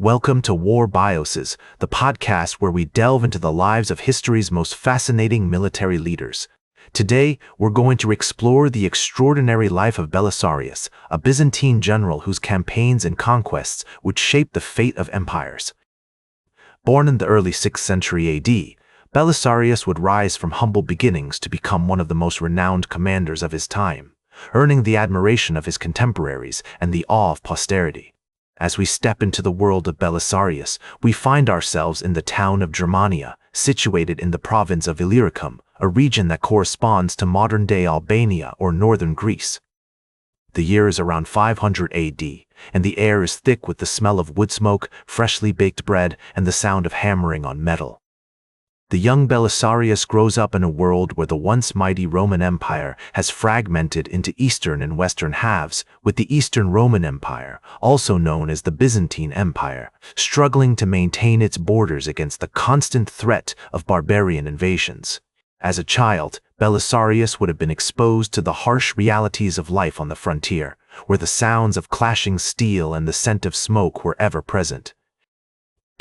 Welcome to War Bioses, the podcast where we delve into the lives of history's most fascinating military leaders. Today, we're going to explore the extraordinary life of Belisarius, a Byzantine general whose campaigns and conquests would shape the fate of empires. Born in the early 6th century AD, Belisarius would rise from humble beginnings to become one of the most renowned commanders of his time, earning the admiration of his contemporaries and the awe of posterity. As we step into the world of Belisarius, we find ourselves in the town of Germania, situated in the province of Illyricum, a region that corresponds to modern-day Albania or northern Greece. The year is around 500 AD, and the air is thick with the smell of wood smoke, freshly baked bread, and the sound of hammering on metal. The young Belisarius grows up in a world where the once mighty Roman Empire has fragmented into eastern and western halves, with the Eastern Roman Empire, also known as the Byzantine Empire, struggling to maintain its borders against the constant threat of barbarian invasions. As a child, Belisarius would have been exposed to the harsh realities of life on the frontier, where the sounds of clashing steel and the scent of smoke were ever present.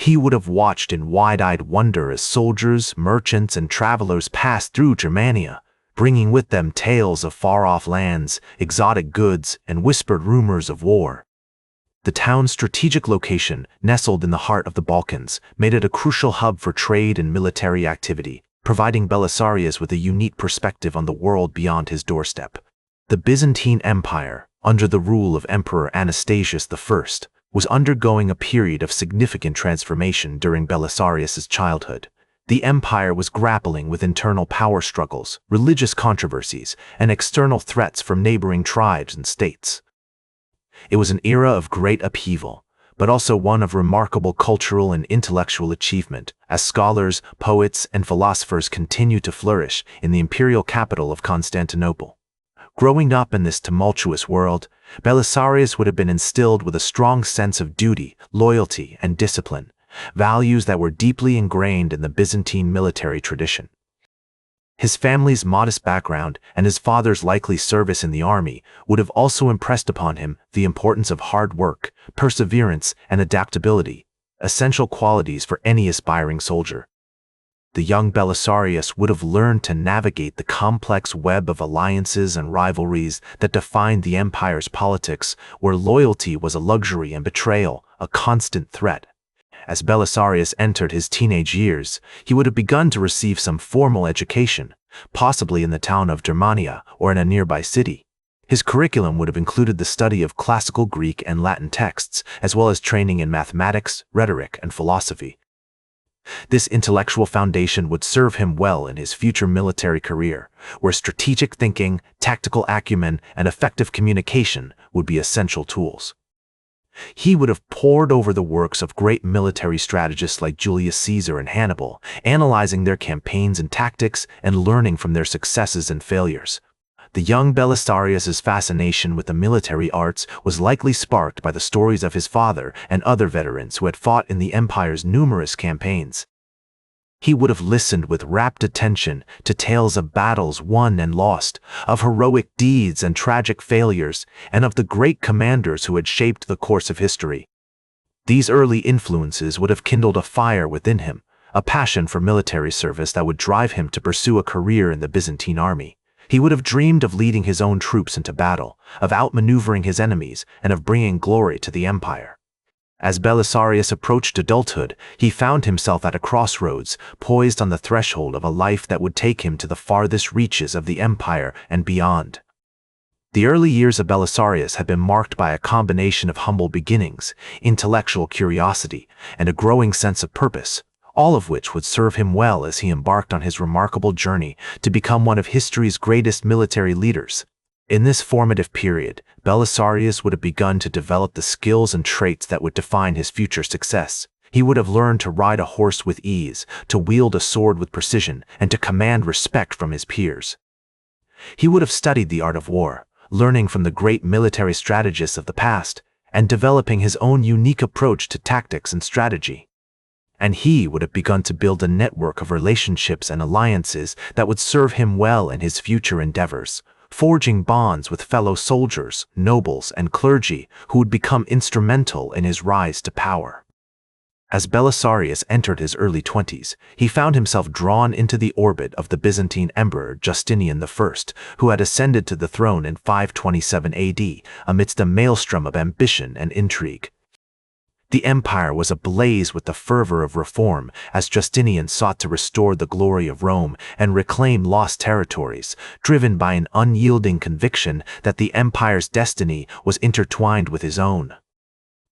He would have watched in wide-eyed wonder as soldiers, merchants, and travelers passed through Germania, bringing with them tales of far-off lands, exotic goods, and whispered rumors of war. The town's strategic location, nestled in the heart of the Balkans, made it a crucial hub for trade and military activity, providing Belisarius with a unique perspective on the world beyond his doorstep. The Byzantine Empire, under the rule of Emperor Anastasius I, was undergoing a period of significant transformation during Belisarius's childhood. The empire was grappling with internal power struggles, religious controversies, and external threats from neighboring tribes and states. It was an era of great upheaval, but also one of remarkable cultural and intellectual achievement, as scholars, poets, and philosophers continued to flourish in the imperial capital of Constantinople. Growing up in this tumultuous world, Belisarius would have been instilled with a strong sense of duty, loyalty, and discipline, values that were deeply ingrained in the Byzantine military tradition. His family's modest background and his father's likely service in the army would have also impressed upon him the importance of hard work, perseverance, and adaptability, essential qualities for any aspiring soldier. The young Belisarius would have learned to navigate the complex web of alliances and rivalries that defined the empire's politics, where loyalty was a luxury and betrayal a constant threat. As Belisarius entered his teenage years, he would have begun to receive some formal education, possibly in the town of Germania or in a nearby city. His curriculum would have included the study of classical Greek and Latin texts, as well as training in mathematics, rhetoric, and philosophy. This intellectual foundation would serve him well in his future military career, where strategic thinking, tactical acumen, and effective communication would be essential tools. He would have pored over the works of great military strategists like Julius Caesar and Hannibal, analyzing their campaigns and tactics and learning from their successes and failures. The young Belisarius's fascination with the military arts was likely sparked by the stories of his father and other veterans who had fought in the empire's numerous campaigns. He would have listened with rapt attention to tales of battles won and lost, of heroic deeds and tragic failures, and of the great commanders who had shaped the course of history. These early influences would have kindled a fire within him, a passion for military service that would drive him to pursue a career in the Byzantine army. He would have dreamed of leading his own troops into battle, of outmaneuvering his enemies, and of bringing glory to the empire. As Belisarius approached adulthood, he found himself at a crossroads, poised on the threshold of a life that would take him to the farthest reaches of the empire and beyond. The early years of Belisarius had been marked by a combination of humble beginnings, intellectual curiosity, and a growing sense of purpose, all of which would serve him well as he embarked on his remarkable journey to become one of history's greatest military leaders. In this formative period, Belisarius would have begun to develop the skills and traits that would define his future success. He would have learned to ride a horse with ease, to wield a sword with precision, and to command respect from his peers. He would have studied the art of war, learning from the great military strategists of the past, and developing his own unique approach to tactics and strategy. And he would have begun to build a network of relationships and alliances that would serve him well in his future endeavors, forging bonds with fellow soldiers, nobles, and clergy who would become instrumental in his rise to power. As Belisarius entered his early 20s, he found himself drawn into the orbit of the Byzantine Emperor Justinian I, who had ascended to the throne in 527 AD amidst a maelstrom of ambition and intrigue. The empire was ablaze with the fervor of reform as Justinian sought to restore the glory of Rome and reclaim lost territories, driven by an unyielding conviction that the empire's destiny was intertwined with his own.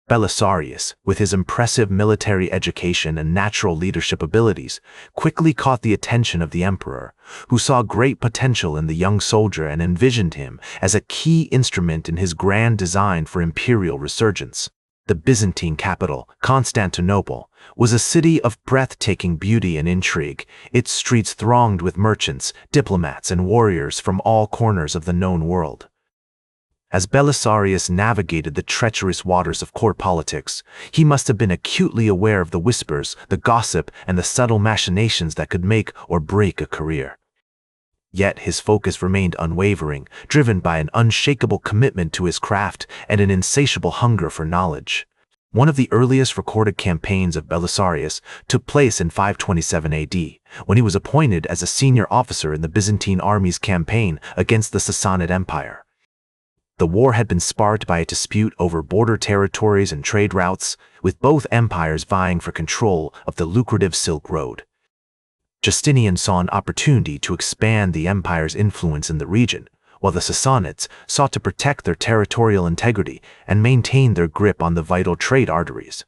Belisarius, with his impressive military education and natural leadership abilities, quickly caught the attention of the emperor, who saw great potential in the young soldier and envisioned him as a key instrument in his grand design for imperial resurgence. The Byzantine capital, Constantinople, was a city of breathtaking beauty and intrigue, its streets thronged with merchants, diplomats, and warriors from all corners of the known world. As Belisarius navigated the treacherous waters of court politics, he must have been acutely aware of the whispers, the gossip, and the subtle machinations that could make or break a career. Yet his focus remained unwavering, driven by an unshakable commitment to his craft and an insatiable hunger for knowledge. One of the earliest recorded campaigns of Belisarius took place in 527 AD, when he was appointed as a senior officer in the Byzantine army's campaign against the Sassanid Empire. The war had been sparked by a dispute over border territories and trade routes, with both empires vying for control of the lucrative Silk Road. Justinian saw an opportunity to expand the empire's influence in the region, while the Sassanids sought to protect their territorial integrity and maintain their grip on the vital trade arteries.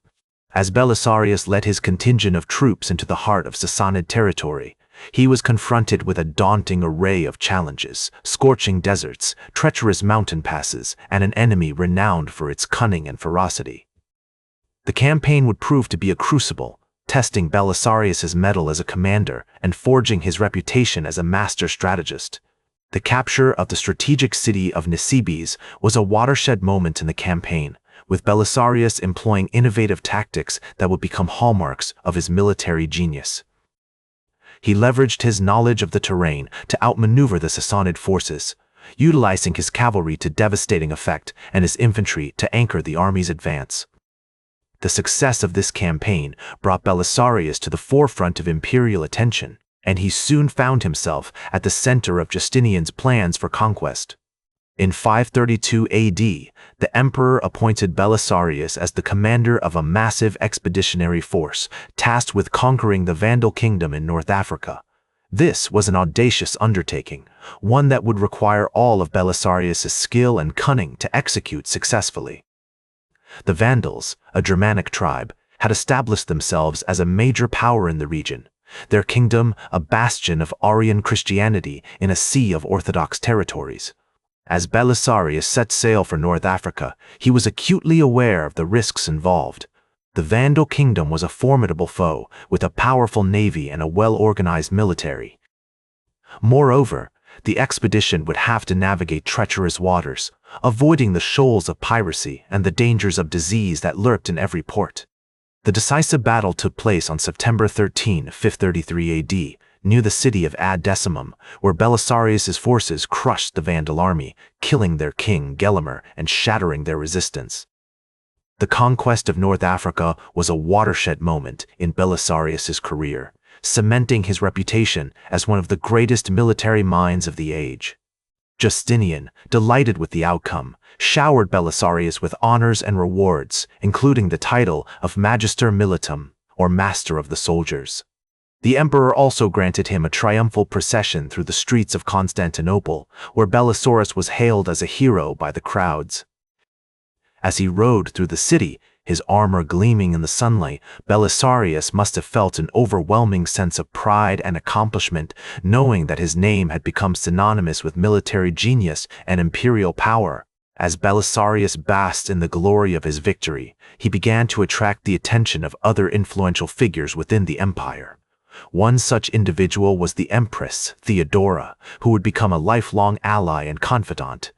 As Belisarius led his contingent of troops into the heart of Sassanid territory, he was confronted with a daunting array of challenges: scorching deserts, treacherous mountain passes, and an enemy renowned for its cunning and ferocity. The campaign would prove to be a crucible, testing Belisarius's mettle as a commander and forging his reputation as a master strategist. The capture of the strategic city of Nisibis was a watershed moment in the campaign, with Belisarius employing innovative tactics that would become hallmarks of his military genius. He leveraged his knowledge of the terrain to outmaneuver the Sassanid forces, utilizing his cavalry to devastating effect and his infantry to anchor the army's advance. The success of this campaign brought Belisarius to the forefront of imperial attention, and he soon found himself at the center of Justinian's plans for conquest. In 532 AD, the emperor appointed Belisarius as the commander of a massive expeditionary force tasked with conquering the Vandal kingdom in North Africa. This was an audacious undertaking, one that would require all of Belisarius's skill and cunning to execute successfully. The Vandals, a Germanic tribe, had established themselves as a major power in the region, their kingdom a bastion of Arian Christianity in a sea of Orthodox territories. As Belisarius set sail for North Africa, he was acutely aware of the risks involved. The Vandal kingdom was a formidable foe, with a powerful navy and a well-organized military. Moreover, the expedition would have to navigate treacherous waters, avoiding the shoals of piracy and the dangers of disease that lurked in every port. The decisive battle took place on September 13, 533 AD, near the city of Ad-Decimum, where Belisarius's forces crushed the Vandal army, killing their king Gelimer and shattering their resistance. The conquest of North Africa was a watershed moment in Belisarius's career, cementing his reputation as one of the greatest military minds of the age. Justinian, delighted with the outcome, showered Belisarius with honors and rewards, including the title of Magister Militum, or Master of the Soldiers. The emperor also granted him a triumphal procession through the streets of Constantinople, where Belisarius was hailed as a hero by the crowds. As he rode through the city, his armor gleaming in the sunlight, Belisarius must have felt an overwhelming sense of pride and accomplishment, knowing that his name had become synonymous with military genius and imperial power. As Belisarius basked in the glory of his victory, he began to attract the attention of other influential figures within the empire. One such individual was the Empress Theodora, who would become a lifelong ally and confidant.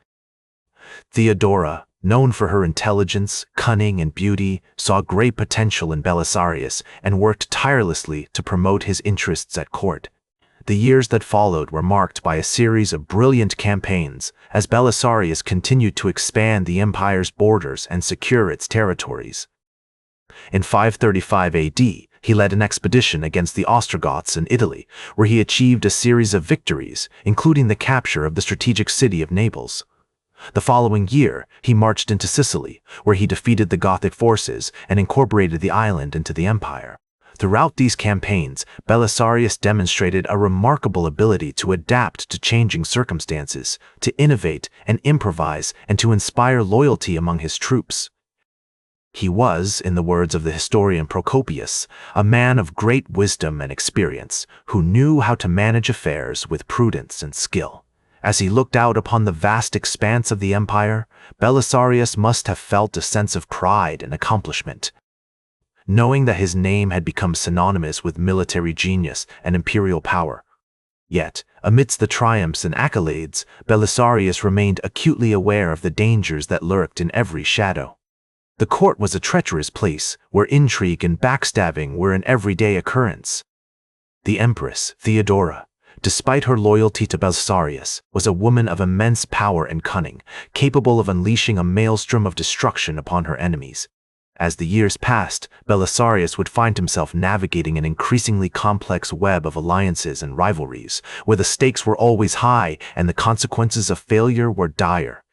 Theodora, known for her intelligence, cunning, and beauty, saw great potential in Belisarius and worked tirelessly to promote his interests at court. The years that followed were marked by a series of brilliant campaigns, as Belisarius continued to expand the empire's borders and secure its territories. In 535 AD, he led an expedition against the Ostrogoths in Italy, where he achieved a series of victories, including the capture of the strategic city of Naples. The following year, he marched into Sicily, where he defeated the Gothic forces and incorporated the island into the empire. Throughout these campaigns, Belisarius demonstrated a remarkable ability to adapt to changing circumstances, to innovate and improvise, and to inspire loyalty among his troops. He was, in the words of the historian Procopius, a man of great wisdom and experience, who knew how to manage affairs with prudence and skill. As he looked out upon the vast expanse of the empire, Belisarius must have felt a sense of pride and accomplishment. Knowing that his name had become synonymous with military genius and imperial power. Yet, amidst the triumphs and accolades, Belisarius remained acutely aware of the dangers that lurked in every shadow. The court was a treacherous place, where intrigue and backstabbing were an everyday occurrence. The Empress, Theodora, despite her loyalty to Belisarius, was a woman of immense power and cunning, capable of unleashing a maelstrom of destruction upon her enemies. As the years passed, Belisarius would find himself navigating an increasingly complex web of alliances and rivalries, where the stakes were always high and the consequences of failure were dire.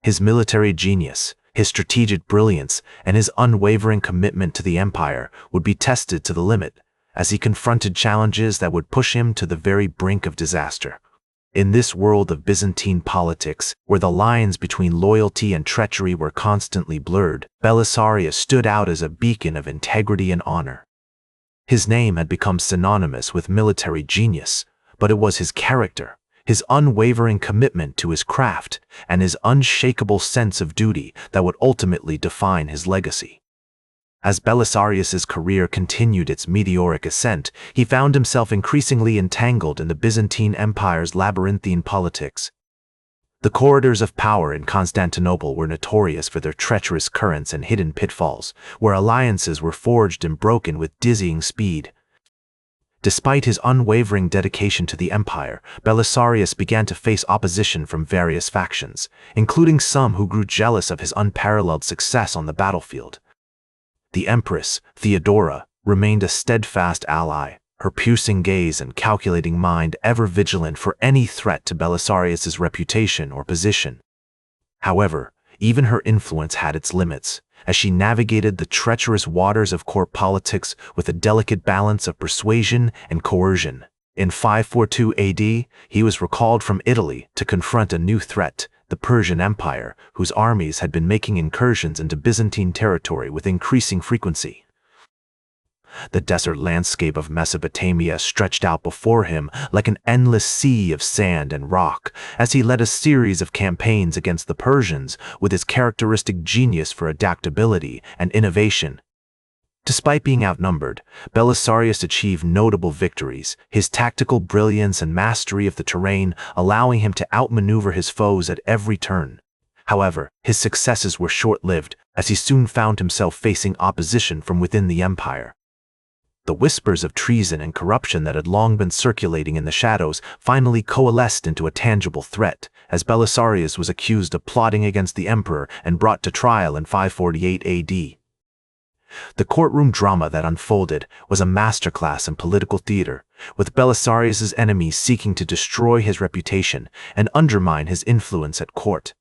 His military genius, his strategic brilliance, and his unwavering commitment to the empire would be tested to the limit, as he confronted challenges that would push him to the very brink of disaster. In this world of Byzantine politics, where the lines between loyalty and treachery were constantly blurred, Belisarius stood out as a beacon of integrity and honor. His name had become synonymous with military genius, but it was his character, his unwavering commitment to his craft, and his unshakable sense of duty that would ultimately define his legacy. As Belisarius's career continued its meteoric ascent, he found himself increasingly entangled in the Byzantine Empire's labyrinthine politics. The corridors of power in Constantinople were notorious for their treacherous currents and hidden pitfalls, where alliances were forged and broken with dizzying speed. Despite his unwavering dedication to the empire, Belisarius began to face opposition from various factions, including some who grew jealous of his unparalleled success on the battlefield. The Empress, Theodora, remained a steadfast ally, her piercing gaze and calculating mind ever vigilant for any threat to Belisarius's reputation or position. However, even her influence had its limits, as she navigated the treacherous waters of court politics with a delicate balance of persuasion and coercion. In 542 AD, he was recalled from Italy to confront a new threat, the Persian Empire, whose armies had been making incursions into Byzantine territory with increasing frequency. The desert landscape of Mesopotamia stretched out before him like an endless sea of sand and rock, as he led a series of campaigns against the Persians with his characteristic genius for adaptability and innovation. Despite being outnumbered, Belisarius achieved notable victories, his tactical brilliance and mastery of the terrain allowing him to outmaneuver his foes at every turn. However, his successes were short-lived, as he soon found himself facing opposition from within the empire. The whispers of treason and corruption that had long been circulating in the shadows finally coalesced into a tangible threat, as Belisarius was accused of plotting against the emperor and brought to trial in 548 AD. The courtroom drama that unfolded was a masterclass in political theater, with Belisarius's enemies seeking to destroy his reputation and undermine his influence at court.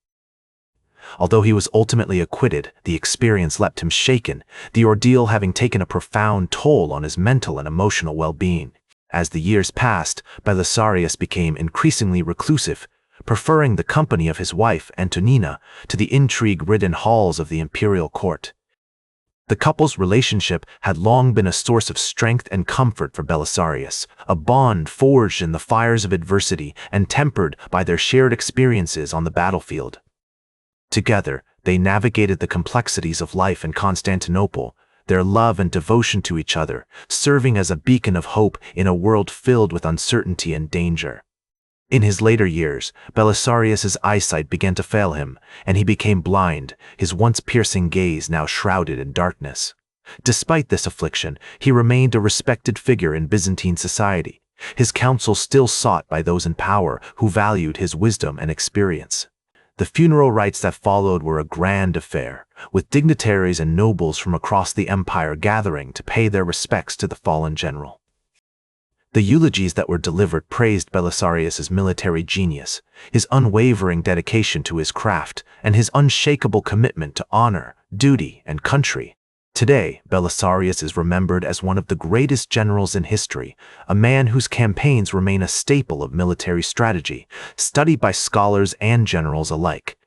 Although he was ultimately acquitted, the experience left him shaken, the ordeal having taken a profound toll on his mental and emotional well-being. As the years passed, Belisarius became increasingly reclusive, preferring the company of his wife, Antonina, to the intrigue-ridden halls of the imperial court. The couple's relationship had long been a source of strength and comfort for Belisarius, a bond forged in the fires of adversity and tempered by their shared experiences on the battlefield. Together, they navigated the complexities of life in Constantinople, their love and devotion to each other serving as a beacon of hope in a world filled with uncertainty and danger. In his later years, Belisarius's eyesight began to fail him, and he became blind, his once piercing gaze now shrouded in darkness. Despite this affliction, he remained a respected figure in Byzantine society, his counsel still sought by those in power who valued his wisdom and experience. The funeral rites that followed were a grand affair, with dignitaries and nobles from across the empire gathering to pay their respects to the fallen general. The eulogies that were delivered praised Belisarius' military genius, his unwavering dedication to his craft, and his unshakable commitment to honor, duty, and country. Today, Belisarius is remembered as one of the greatest generals in history, a man whose campaigns remain a staple of military strategy, studied by scholars and generals alike.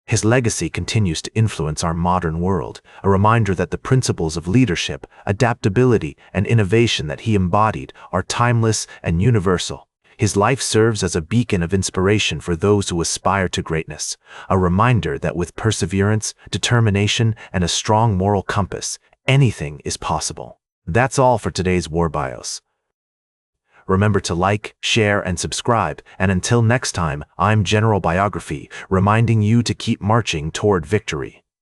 His legacy continues to influence our modern world, a reminder that the principles of leadership, adaptability, and innovation that he embodied are timeless and universal. His life serves as a beacon of inspiration for those who aspire to greatness, a reminder that with perseverance, determination, and a strong moral compass, anything is possible. That's all for today's War Bios. Remember to like, share, and subscribe, and until next time, I'm General Biography, reminding you to keep marching toward victory.